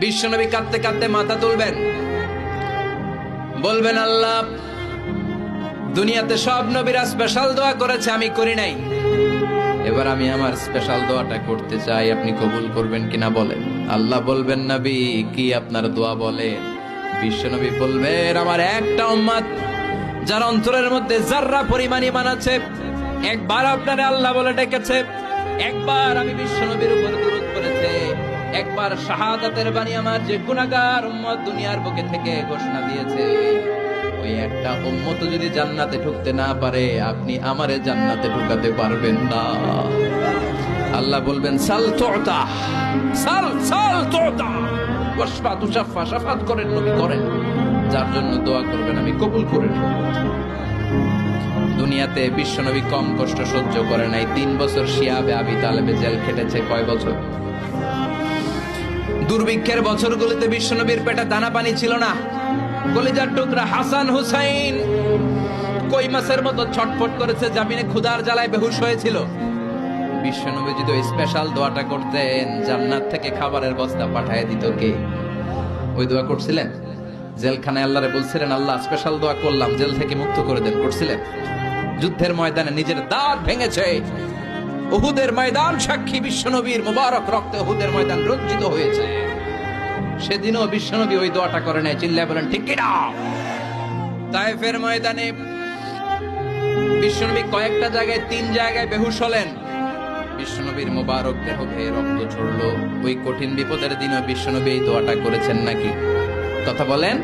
বিশ্বনবী কাঁদতে কাঁদতে মাথা তুলবেন, বলবেন আল্লাহ, দুনিয়াতে সব নবীরা স্পেশাল দোয়া করেছে, আমি করি নাই, এবার আমি আমার স্পেশাল দোয়াটা করতে চাই, আপনি কবুল করবেন কিনা বলেন। আল্লাহ বলবেন, নবী কি আপনার দোয়া বলেন? বিশ্বনবী বলবেন, আমার একটা উম্মত যার অন্তরের মধ্যে যাররা পরিমাণ ঈমান আছে, একবার আপনারে আল্লাহ বলে ডেকেছে, একবার আমি বিশ্বনবীর উপর দুরূদ পড়েছে, একবার শাহাদাতের বাণী আমার যে গুনাহগার উম্মত দুনিয়ার বুকে থেকে ঘোষণা দিয়েছে, ওই একটা উম্মত যদি জান্নাতে ঢুকতে না পারে, আপনি আমারে জান্নাতে ঢুকাতে পারবেন না। আল্লাহ বলবেন, সাল তুতা, সাল সাল তুতা, ওয়াশফা তুশাফা, শাফাত করেন নবী করেন, যার জন্য দোয়া করবেন আমি কবুল করে নেব। দুনিয়াতে বিশ্বনবী কম কষ্ট সহ্য করে নাই। 3 বছর শিয়াবে আবি তালেবে জেল খেটেছে। কয় বছর? দুর্ভিক্ষের বছরগুলোতে বিশ্বনবীর পেটে দানা পানি ছিল না। কলিজার টুকরা হাসান হুসাইন কই মাছের মতো ছটফট করেছে, জামিনে ক্ষুধার জ্বালায় বেহুশ হয়েছিল। বিশ্বনবী যদি ওই স্পেশাল দোয়াটা করতেন, জান্নাত থেকে খাবারের বস্তা পাঠিয়ে দিত কে? ওই দোয়া করছিলেন? জেলখানায় আল্লাহরে বলছিলেন, আল্লাহ স্পেশাল দোয়া করলাম, জেল থেকে মুক্ত করে দেন, করছিলেন? যুদ্ধের ময়দানে নিজের দাঁত ভেঙেছে, উহুদের ময়দান সাক্ষী, বিশ্বনবীর মুবারক রক্তে উহুদের ময়দান রঞ্জিত হয়েছে। সেদিনও বিশ্বনবী ওই দোয়াটা করে নাই। চিল্লায় বলেন ঠিক কিনা? তায়েফের ময়দানে বিশ্বনবী কয়েকটা জায়গায়, 3 জায়গায় বেহুশ হলেন। বিশ্বনবীর মুবারক দেহ বেয়ে রক্ত ঝরলো। ওই কঠিন বিপদের দিনও বিশ্বনবী এই দোয়াটা করেছেন নাকি? কথা বলেন।